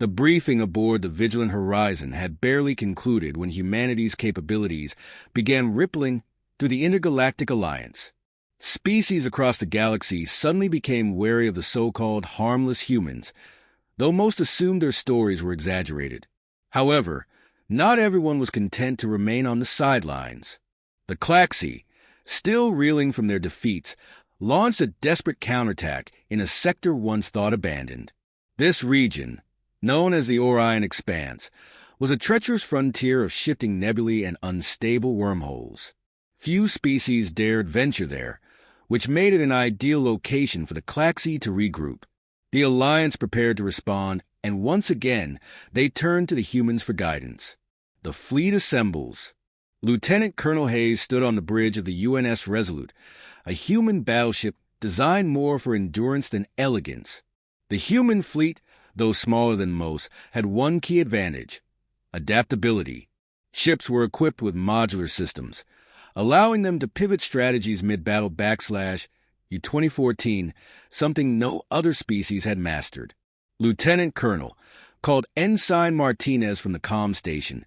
The briefing aboard the Vigilant Horizon had barely concluded when humanity's capabilities began rippling through the intergalactic alliance. Species across the galaxy suddenly became wary of the so-called harmless humans, though most assumed their stories were exaggerated. However, not everyone was content to remain on the sidelines. The Claxi, still reeling from their defeats, launched a desperate counterattack in a sector once thought abandoned. This region, known as the Orion Expanse, was a treacherous frontier of shifting nebulae and unstable wormholes. Few species dared venture there, which made it an ideal location for the Claxi to regroup. The Alliance prepared to respond, and once again they turned to the humans for guidance. The fleet assembles. Lieutenant Colonel Hayes stood on the bridge of the UNS Resolute, a human battleship designed more for endurance than elegance. The human fleet, though smaller than most, had one key advantage: adaptability. Ships were equipped with modular systems, allowing them to pivot strategies mid-battle U-2014, something no other species had mastered. Lieutenant Colonel called Ensign Martinez from the comm station.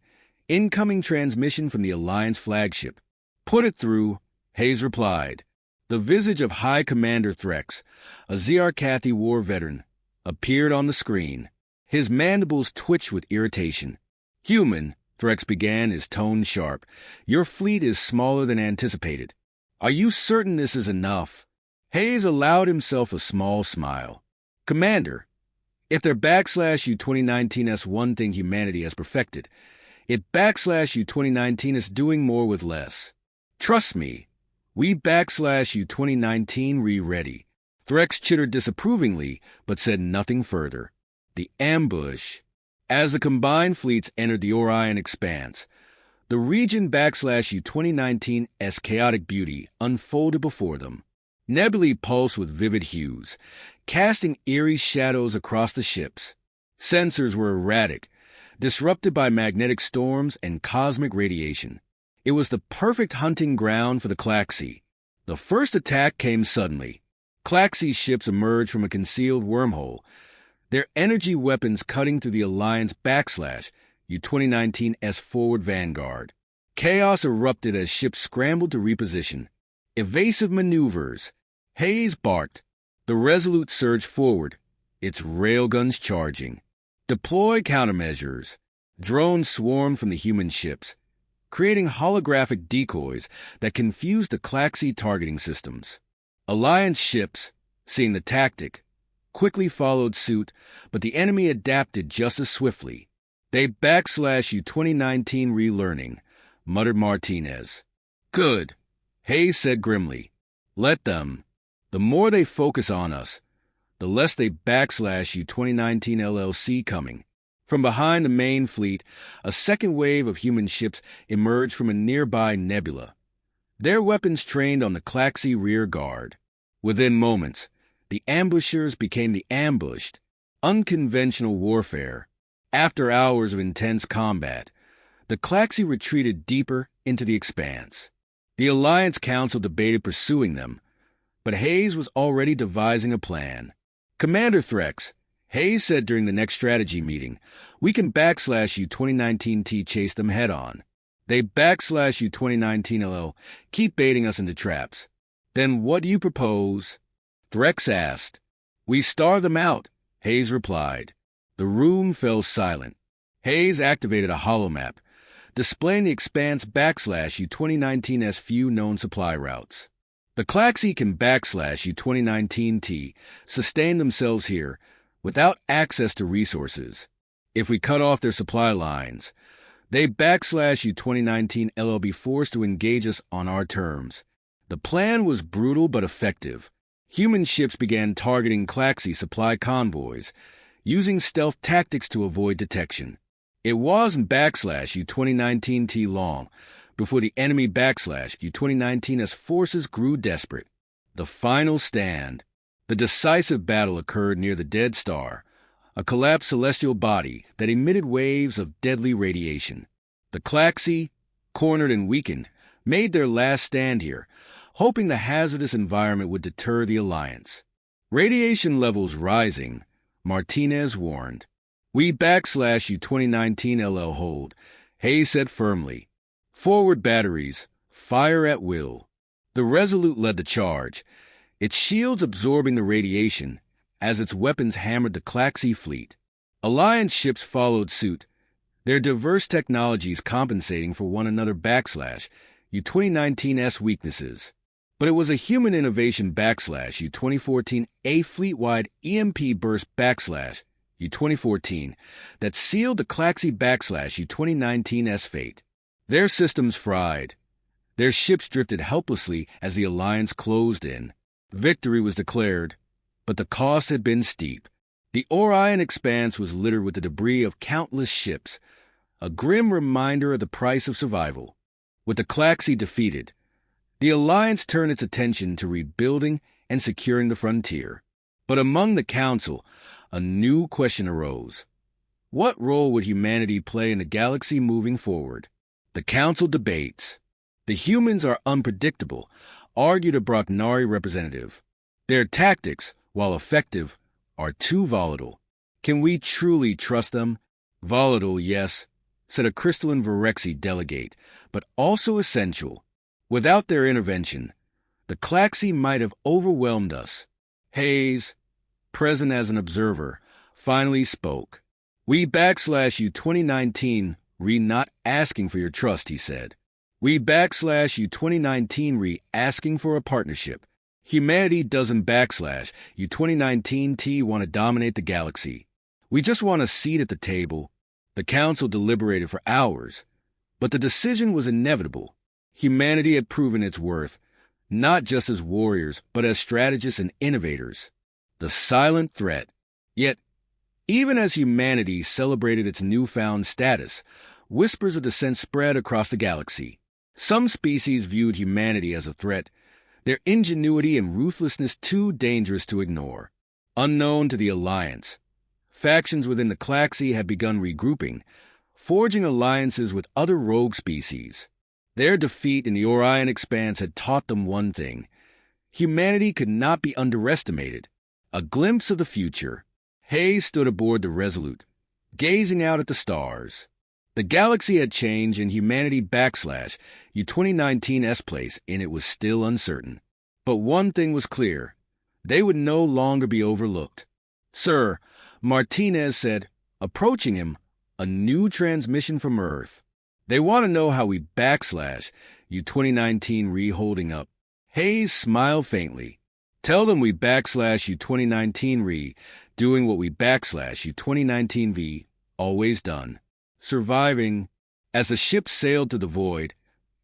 Incoming transmission from the Alliance flagship. Put it through, Hayes replied. The visage of High Commander Threx, a Zr'Kathi war veteran, appeared on the screen. His mandibles twitched with irritation. Human, Threx began, his tone sharp. Your fleet is smaller than anticipated. Are you certain this is enough? Hayes allowed himself a small smile. Commander, if their U-2019 is one thing humanity has perfected, it U-2019 is doing more with less. Trust me, we U-2019 re-ready. Threx chittered disapprovingly, but said nothing further. The ambush. As the combined fleets entered the Orion Expanse, the region U-2019's chaotic beauty unfolded before them. Nebulae pulsed with vivid hues, casting eerie shadows across the ships. Sensors were erratic, disrupted by magnetic storms and cosmic radiation. It was the perfect hunting ground for the Claxi. The first attack came suddenly. Claxi ships emerged from a concealed wormhole, their energy weapons cutting through the Alliance U-2019's forward vanguard. Chaos erupted as ships scrambled to reposition. Evasive maneuvers. Hayes barked. The Resolute surged forward, its railguns charging. Deploy countermeasures. Drones swarmed from the human ships, creating holographic decoys that confused the Claxi targeting systems. Alliance ships, seeing the tactic, quickly followed suit, but the enemy adapted just as swiftly. They U-2019 relearning, muttered Martinez. Good, Hayes said grimly. Let them. The more they focus on us, the less they U-2019 LLC coming. From behind the main fleet, a second wave of human ships emerged from a nearby nebula. Their weapons trained on the Claxi rear guard. Within moments, the ambushers became the ambushed. Unconventional warfare. After hours of intense combat, the Claxi retreated deeper into the expanse. The Alliance Council debated pursuing them, but Hayes was already devising a plan. Commander Threx, Hayes said during the next strategy meeting, we can U-2019 chase them head-on. They U-2019 LL keep baiting us into traps. Then what do you propose? Threx asked. We starve them out, Hayes replied. The room fell silent. Hayes activated a holomap, displaying the Expanse U-2019's few known supply routes. The Claxi can U-2019 sustain themselves here without access to resources. If we cut off their supply lines, they U-2019 LL be forced to engage us on our terms. The plan was brutal but effective. Human ships began targeting Claxi supply convoys, using stealth tactics to avoid detection. It wasn't U-2019 long before the enemy U-2019's forces grew desperate. The final stand. The decisive battle occurred near the Dead Star, a collapsed celestial body that emitted waves of deadly radiation. The Claxi, cornered and weakened, made their last stand here, hoping the hazardous environment would deter the Alliance. Radiation levels rising, Martinez warned. We backslash you 2019 LL hold, Hayes said firmly. Forward batteries, fire at will. The Resolute led the charge, its shields absorbing the radiation as its weapons hammered the Claxi fleet. Alliance ships followed suit, their diverse technologies compensating for one another backslash U-2019's weaknesses. But it was a human innovation backslash U-2014 a fleet-wide EMP burst backslash U-2014 that sealed the Claxi backslash U-2019's fate. Their systems fried. Their ships drifted helplessly as the Alliance closed in. Victory was declared, but the cost had been steep. The Orion expanse was littered with the debris of countless ships, a grim reminder of the price of survival. With the Claxi defeated, the Alliance turned its attention to rebuilding and securing the frontier. But among the Council, a new question arose. What role would humanity play in the galaxy moving forward? The Council debates. The humans are unpredictable, argued a Brachnari representative. Their tactics, while effective, are too volatile. Can we truly trust them? Volatile, yes, said a crystalline Virexi delegate, but also essential. Without their intervention, the Claxi might have overwhelmed us. Hayes, present as an observer, finally spoke. We backslash you 2019 re not asking for your trust, he said. We backslash you 2019 re asking for a partnership. Humanity doesn't backslash you 2019 T want to dominate the galaxy. We just want a seat at the table. The Council deliberated for hours, but the decision was inevitable. Humanity had proven its worth, not just as warriors, but as strategists and innovators. The silent threat. Yet, even as humanity celebrated its newfound status, whispers of dissent spread across the galaxy. Some species viewed humanity as a threat, their ingenuity and ruthlessness too dangerous to ignore. Unknown to the Alliance, factions within the Claxi had begun regrouping, forging alliances with other rogue species. Their defeat in the Orion expanse had taught them one thing. Humanity could not be underestimated. A glimpse of the future. Hayes stood aboard the Resolute, gazing out at the stars. The galaxy had changed and humanity backslash U-2019's place in it was still uncertain. But one thing was clear. They would no longer be overlooked. Sir, Martinez said, approaching him, a new transmission from Earth. They want to know how we backslash U-2019 re-holding up. Hayes smiled faintly. Tell them we backslash U-2019 re, doing what we backslash U-2019 v, always done. Surviving. As the ship sailed to the void,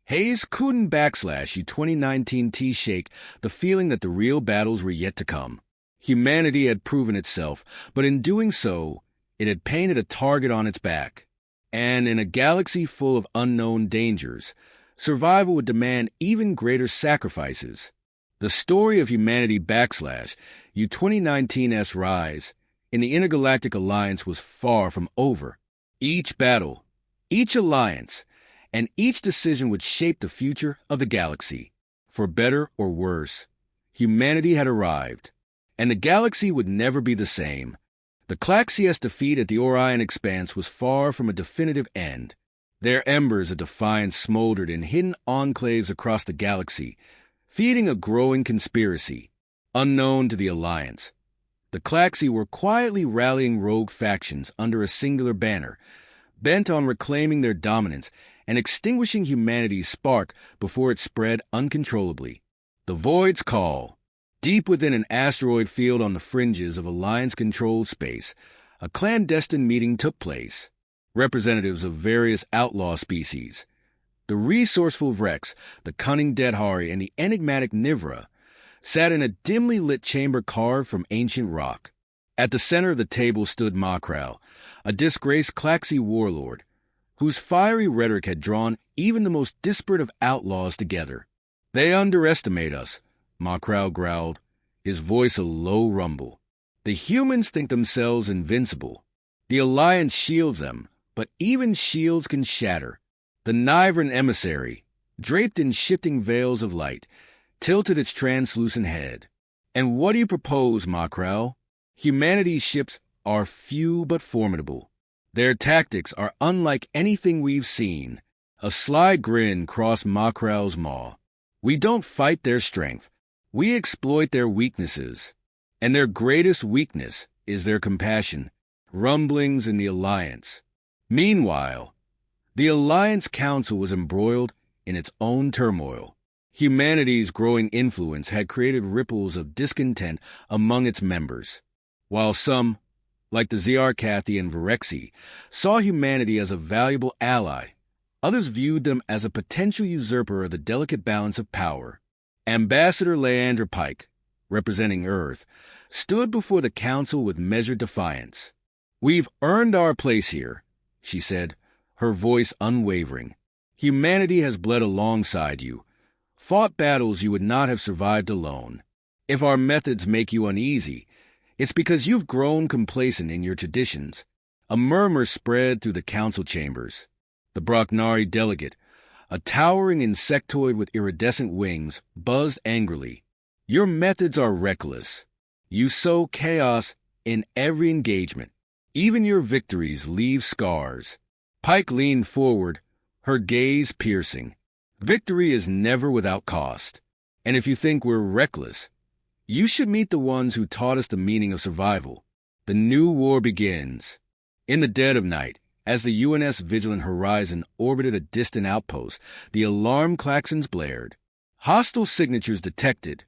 Hayes couldn't backslash U-2019 T shake the feeling that the real battles were yet to come. Humanity had proven itself, but in doing so, it had painted a target on its back. And in a galaxy full of unknown dangers, survival would demand even greater sacrifices. The story of humanity backslash U-2019's rise in the Intergalactic Alliance was far from over. Each battle, each alliance, and each decision would shape the future of the galaxy. For better or worse, humanity had arrived, and the galaxy would never be the same. The Claxia's defeat at the Orion expanse was far from a definitive end. Their embers of defiance smoldered in hidden enclaves across the galaxy, feeding a growing conspiracy. Unknown to the Alliance, the Claxi were quietly rallying rogue factions under a singular banner, bent on reclaiming their dominance and extinguishing humanity's spark before it spread uncontrollably. The Void's call. Deep within an asteroid field on the fringes of Alliance-controlled space, a clandestine meeting took place. Representatives of various outlaw species, the resourceful Vrex, the cunning Deadhari, and the enigmatic Nivra, sat in a dimly lit chamber carved from ancient rock. At the center of the table stood Makral, a disgraced Claxi warlord, whose fiery rhetoric had drawn even the most disparate of outlaws together. They underestimate us, Makral growled, his voice a low rumble. The humans think themselves invincible. The Alliance shields them, but even shields can shatter. The Nivran emissary, draped in shifting veils of light, tilted its translucent head. And what do you propose, Makral? Humanity's ships are few but formidable. Their tactics are unlike anything we've seen. A sly grin crossed Macrao's maw. We don't fight their strength. We exploit their weaknesses. And their greatest weakness is their compassion. Rumblings in the Alliance. Meanwhile, the Alliance Council was embroiled in its own turmoil. Humanity's growing influence had created ripples of discontent among its members, while some, like the Ziarkathi and Virexi, saw humanity as a valuable ally. Others viewed them as a potential usurper of the delicate balance of power. Ambassador Leandra Pike, representing Earth, stood before the council with measured defiance. "We've earned our place here," she said, her voice unwavering. "Humanity has bled alongside you, fought battles you would not have survived alone. If our methods make you uneasy, it's because you've grown complacent in your traditions." A murmur spread through the council chambers. The Braknari delegate, a towering insectoid with iridescent wings, buzzed angrily. "Your methods are reckless. You sow chaos in every engagement. Even your victories leave scars." Pike leaned forward, her gaze piercing. "Victory is never without cost. And if you think we're reckless, you should meet the ones who taught us the meaning of survival. The new war begins." In the dead of night, as the UNS Vigilant Horizon orbited a distant outpost, the alarm klaxons blared. "Hostile signatures detected,"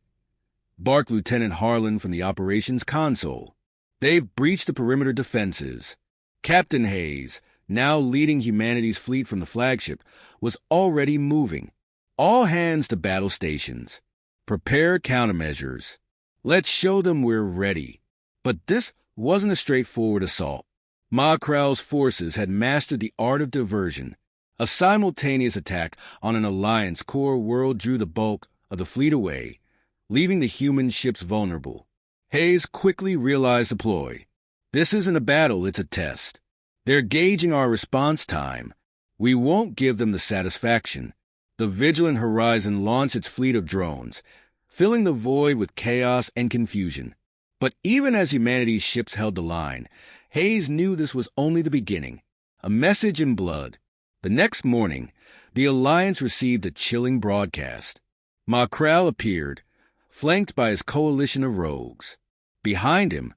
barked Lieutenant Harlan from the operations console. "They've breached the perimeter defenses." Captain Hayes, now leading humanity's fleet from the flagship, was already moving. "All hands to battle stations. Prepare countermeasures. Let's show them we're ready." But this wasn't a straightforward assault. Macrao's forces had mastered the art of diversion. A simultaneous attack on an Alliance core world drew the bulk of the fleet away, leaving the human ships vulnerable. Hayes quickly realized the ploy. "This isn't a battle, it's a test. They're gauging our response time. We won't give them the satisfaction." The Vigilant Horizon launched its fleet of drones, filling the void with chaos and confusion. But even as humanity's ships held the line, Hayes knew this was only the beginning. A message in blood. The next morning, the Alliance received a chilling broadcast. Macrao appeared, flanked by his coalition of rogues. Behind him,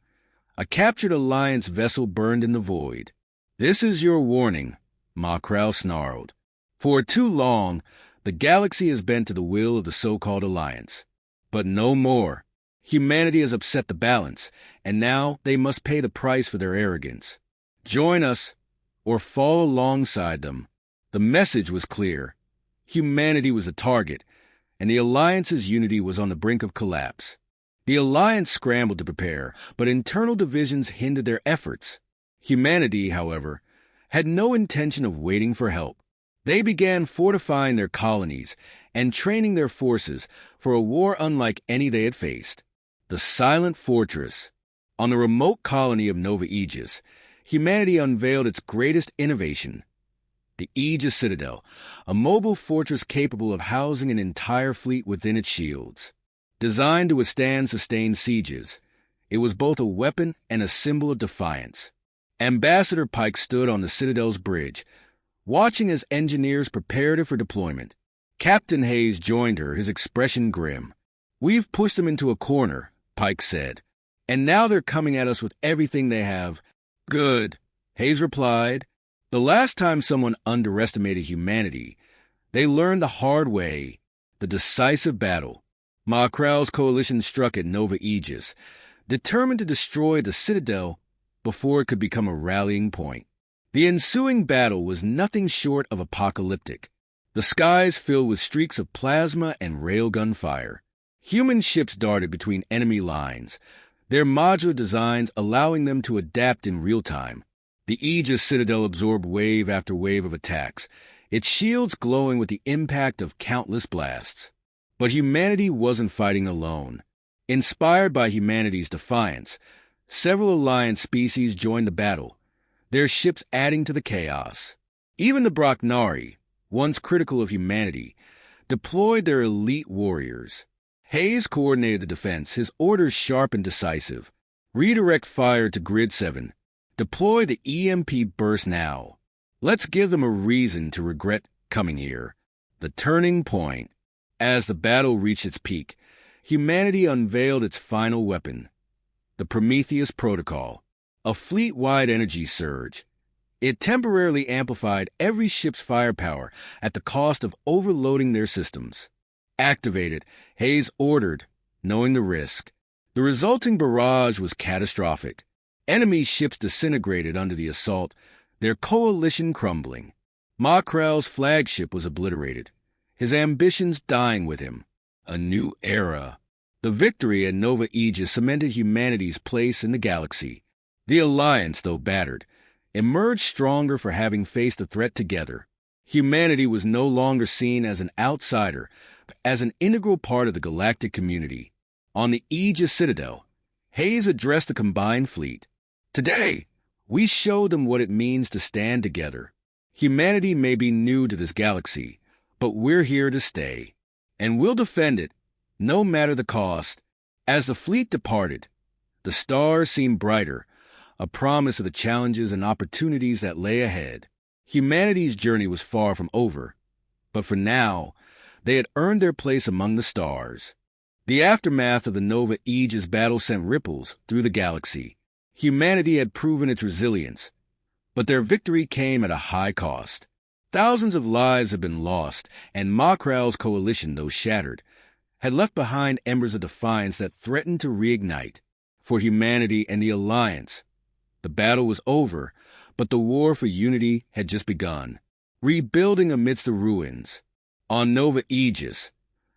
a captured Alliance vessel burned in the void. "This is your warning," Macrao snarled. "For too long, the galaxy has bent to the will of the so-called Alliance. But no more. Humanity has upset the balance, and now they must pay the price for their arrogance. Join us, or fall alongside them." The message was clear. Humanity was a target, and the Alliance's unity was on the brink of collapse. The Alliance scrambled to prepare, but internal divisions hindered their efforts. Humanity, however, had no intention of waiting for help. They began fortifying their colonies and training their forces for a war unlike any they had faced. The Silent Fortress. On the remote colony of Nova Aegis, humanity unveiled its greatest innovation. The Aegis Citadel, a mobile fortress capable of housing an entire fleet within its shields. Designed to withstand sustained sieges, it was both a weapon and a symbol of defiance. Ambassador Pike stood on the Citadel's bridge, watching as engineers prepared it for deployment. Captain Hayes joined her, his expression grim. "We've pushed them into a corner," Pike said, "and now they're coming at us with everything they have." "Good," Hayes replied. "The last time someone underestimated humanity, they learned the hard way, the decisive battle." Macrao's coalition struck at Nova Aegis, determined to destroy the Citadel before it could become a rallying point. The ensuing battle was nothing short of apocalyptic. The skies filled with streaks of plasma and railgun fire. Human ships darted between enemy lines, their modular designs allowing them to adapt in real time. The Aegis Citadel absorbed wave after wave of attacks, its shields glowing with the impact of countless blasts. But humanity wasn't fighting alone. Inspired by humanity's defiance, several Alliance species joined the battle, their ships adding to the chaos. Even the Braknari, once critical of humanity, deployed their elite warriors. Hayes coordinated the defense, his orders sharp and decisive. "Redirect fire to Grid 7. Deploy the EMP burst now. Let's give them a reason to regret coming here. The turning point. As the battle reached its peak, humanity unveiled its final weapon, the Prometheus Protocol, a fleet-wide energy surge. It temporarily amplified every ship's firepower at the cost of overloading their systems. Activated, Hayes ordered, knowing the risk. The resulting barrage was catastrophic. Enemy ships disintegrated under the assault, their coalition crumbling. Mackrell's flagship was obliterated, his ambitions dying with him. A new era. The victory at Nova Aegis cemented humanity's place in the galaxy. The Alliance, though battered, emerged stronger for having faced the threat together. Humanity was no longer seen as an outsider, but as an integral part of the galactic community. On the Aegis Citadel, Hayes addressed the combined fleet. Today, we show them what it means to stand together. Humanity may be new to this galaxy, but we're here to stay. And we'll defend it, no matter the cost. As the fleet departed, the stars seemed brighter, a promise of the challenges and opportunities that lay ahead. Humanity's journey was far from over, but for now, they had earned their place among the stars. The aftermath of the Nova Aegis battle sent ripples through the galaxy. Humanity had proven its resilience, but their victory came at a high cost. Thousands of lives had been lost, and Mackrell's coalition, though shattered, had left behind embers of defiance that threatened to reignite. For humanity and the Alliance, the battle was over, but the war for unity had just begun, rebuilding amidst the ruins. On Nova Aegis,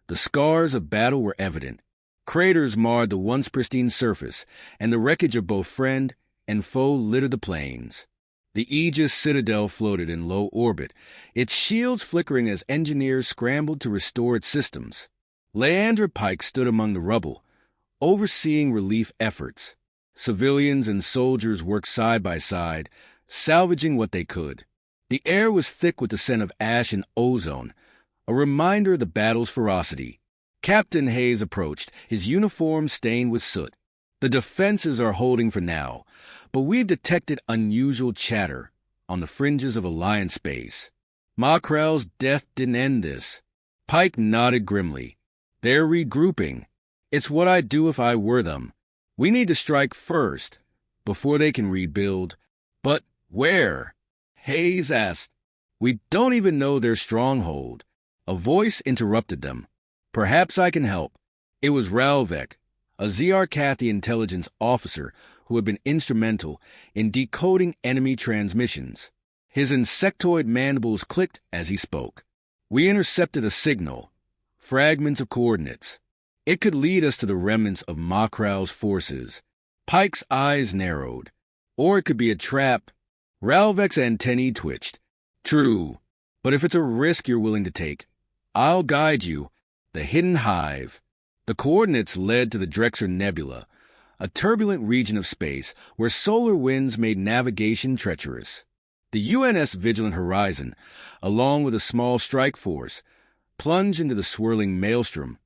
the scars of battle were evident. Craters marred the once pristine surface, and the wreckage of both friend and foe littered the plains. The Aegis Citadel floated in low orbit, its shields flickering as engineers scrambled to restore its systems. Leander Pike stood among the rubble, overseeing relief efforts. Civilians and soldiers worked side by side, salvaging what they could. The air was thick with the scent of ash and ozone, a reminder of the battle's ferocity. Captain Hayes approached, his uniform stained with soot. The defenses are holding for now, but we've detected unusual chatter on the fringes of Alliance space. Mackrell's death didn't end this. Pike nodded grimly. They're regrouping. It's what I'd do if I were them. We need to strike first, before they can rebuild. But where? Hayes asked. We don't even know their stronghold. A voice interrupted them. Perhaps I can help. It was Ralvek, a Zr'Kathi intelligence officer who had been instrumental in decoding enemy transmissions. His insectoid mandibles clicked as he spoke. We intercepted a signal, fragments of coordinates. It could lead us to the remnants of Mackrell's forces. Pike's eyes narrowed. Or it could be a trap. Ralvek's antennae twitched. True, but if it's a risk you're willing to take, I'll guide you. The hidden hive. The coordinates led to the Drexer Nebula, a turbulent region of space where solar winds made navigation treacherous. The UNS Vigilant Horizon, along with a small strike force, plunged into the swirling maelstrom,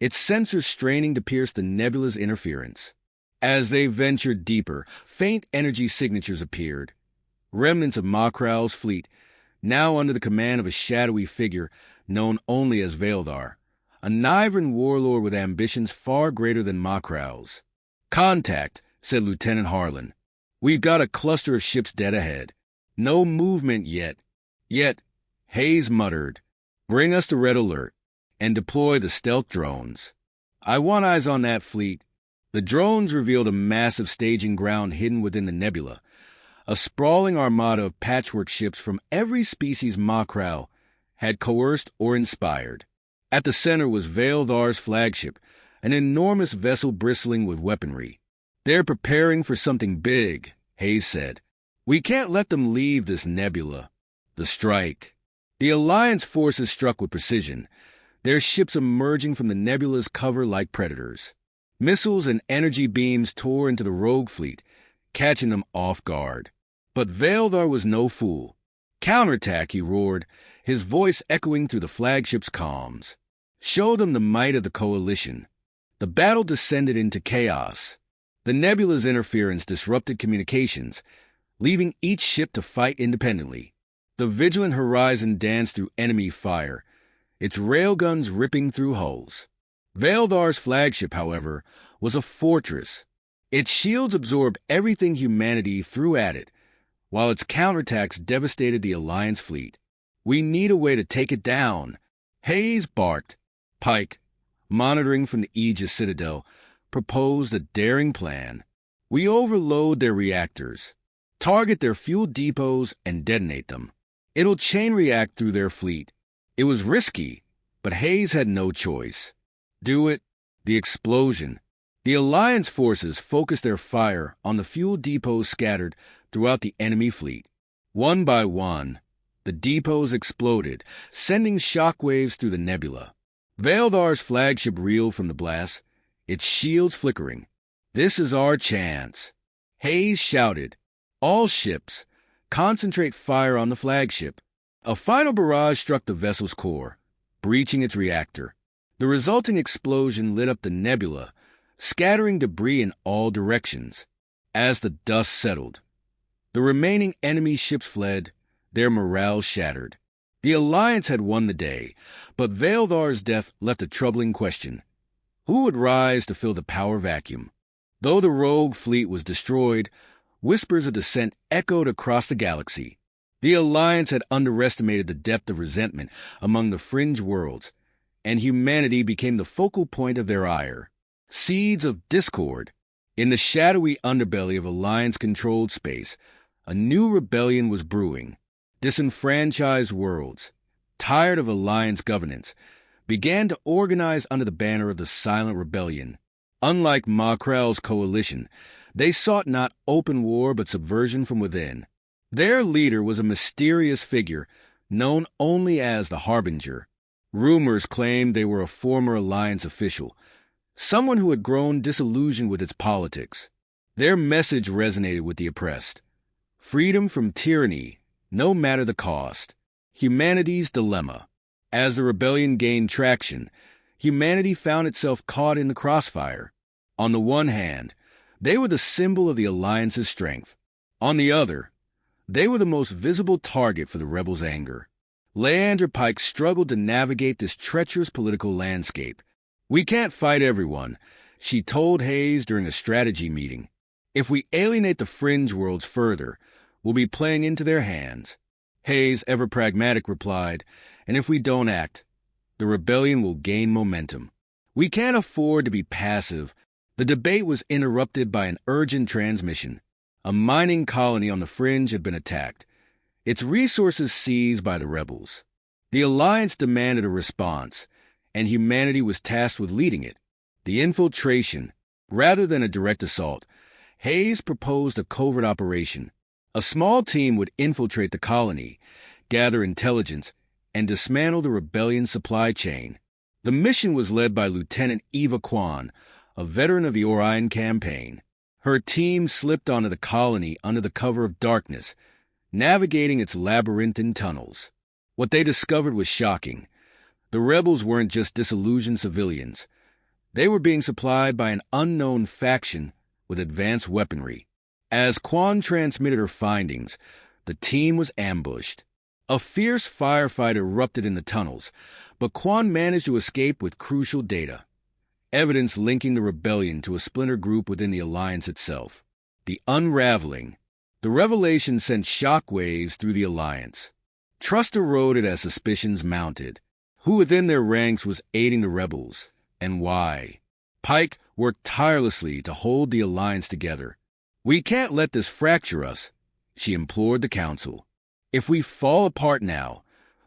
its sensors straining to pierce the nebula's interference. As they ventured deeper, faint energy signatures appeared. Remnants of Mackrell's fleet, now under the command of a shadowy figure known only as Veldar, a Nivran warlord with ambitions far greater than Mackrell's. Contact, said Lieutenant Harlan. We've got a cluster of ships dead ahead. No movement yet. Yet, Hayes muttered, bring us to red alert, and deploy the stealth drones. I want eyes on that fleet. The drones revealed a massive staging ground hidden within the nebula, a sprawling armada of patchwork ships from every species Mackrell had coerced or inspired. At the center was Veldar's flagship, an enormous vessel bristling with weaponry. They're preparing for something big, Hayes said. We can't let them leave this nebula. The strike. The Alliance forces struck with precision, their ships emerging from the nebula's cover like predators. Missiles and energy beams tore into the rogue fleet, catching them off guard. But Veldar was no fool. Counterattack, he roared, his voice echoing through the flagship's comms. Show them the might of the coalition. The battle descended into chaos. The nebula's interference disrupted communications, leaving each ship to fight independently. The vigilant horizon danced through enemy fire, its railguns ripping through hulls. Veldhar's flagship, however, was a fortress. Its shields absorbed everything humanity threw at it, while its counterattacks devastated the Alliance fleet. "We need a way to take it down," Hayes barked. Pike, monitoring from the Aegis Citadel, proposed a daring plan. "We overload their reactors, target their fuel depots, and detonate them. It'll chain react through their fleet." It was risky, but Hayes had no choice. Do it. The explosion. The Alliance forces focused their fire on the fuel depots scattered throughout the enemy fleet. One by one, the depots exploded, sending shockwaves through the nebula. Veldhar's flagship reeled from the blast, its shields flickering. "This is our chance." Hayes shouted, "All ships, concentrate fire on the flagship." A final barrage struck the vessel's core, breaching its reactor. The resulting explosion lit up the nebula, scattering debris in all directions. As the dust settled, the remaining enemy ships fled, their morale shattered. The Alliance had won the day, but Veldhar's death left a troubling question. Who would rise to fill the power vacuum? Though the rogue fleet was destroyed, whispers of dissent echoed across the galaxy. The Alliance had underestimated the depth of resentment among the fringe worlds, and humanity became the focal point of their ire. Seeds of discord. In the shadowy underbelly of Alliance-controlled space, a new rebellion was brewing. Disenfranchised worlds, tired of Alliance governance, began to organize under the banner of the Silent Rebellion. Unlike Makrell's coalition, they sought not open war but subversion from within. Their leader was a mysterious figure known only as the Harbinger. Rumors claimed they were a former Alliance official, someone who had grown disillusioned with its politics. Their message resonated with the oppressed. Freedom from tyranny, no matter the cost. Humanity's dilemma. As the rebellion gained traction, humanity found itself caught in the crossfire. On the one hand, they were the symbol of the Alliance's strength. On the other, they were the most visible target for the rebels' anger. Leander Pike struggled to navigate this treacherous political landscape. "We can't fight everyone," she told Hayes during a strategy meeting. "If we alienate the fringe worlds further, we'll be playing into their hands." Hayes, ever pragmatic, replied, "And if we don't act, the rebellion will gain momentum. We can't afford to be passive." The debate was interrupted by an urgent transmission. A mining colony on the fringe had been attacked, its resources seized by the rebels. The Alliance demanded a response, and humanity was tasked with leading it. The infiltration, rather than a direct assault, Hayes proposed a covert operation. A small team would infiltrate the colony, gather intelligence, and dismantle the rebellion supply chain. The mission was led by Lieutenant Eva Kwan, a veteran of the Orion campaign. Her team slipped onto the colony under the cover of darkness, navigating its labyrinthine tunnels. What they discovered was shocking. The rebels weren't just disillusioned civilians. They were being supplied by an unknown faction with advanced weaponry. As Kwan transmitted her findings, the team was ambushed. A fierce firefight erupted in the tunnels, but Kwan managed to escape with crucial data. Evidence linking the rebellion to a splinter group within the Alliance itself. The unraveling. The revelation sent shockwaves through the Alliance. Trust eroded as suspicions mounted. Who within their ranks was aiding the rebels, and why? Pike worked tirelessly to hold the Alliance together. "We can't let this fracture us," she implored the Council. "If we fall apart now,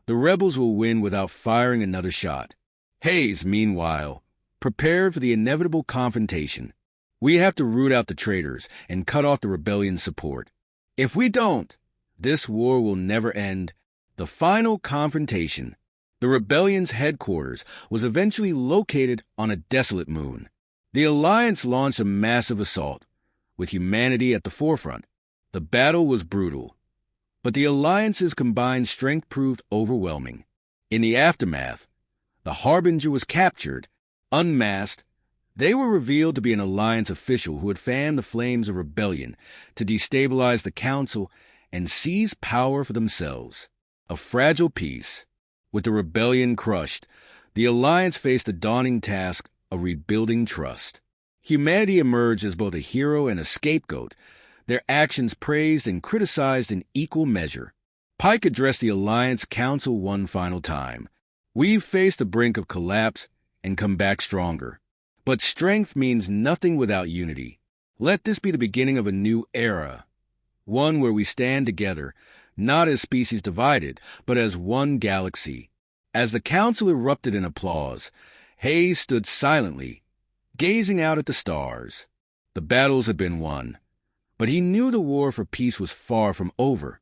the rebels will win without firing another shot." Hayes, meanwhile, prepared for the inevitable confrontation. "We have to root out the traitors and cut off the rebellion's support. If we don't, this war will never end." The final confrontation. The rebellion's headquarters was eventually located on a desolate moon. The Alliance launched a massive assault, with humanity at the forefront. The battle was brutal, but the Alliance's combined strength proved overwhelming. In the aftermath, the Harbinger was captured, unmasked, They were revealed to be an alliance official who had fanned the flames of rebellion to destabilize the council and seize power for themselves. A fragile peace. With the rebellion crushed, the alliance faced the daunting task of rebuilding trust. Humanity emerged as both a hero and a scapegoat, their actions praised and criticized in equal measure. Pike addressed the Alliance Council one final time. We've faced the brink of collapse and come back stronger. But strength means nothing without unity. Let this be the beginning of a new era, one where we stand together, not as species divided, but as one galaxy. As the council erupted in applause, Hayes stood silently, gazing out at the stars. The battles had been won, but he knew the war for peace was far from over.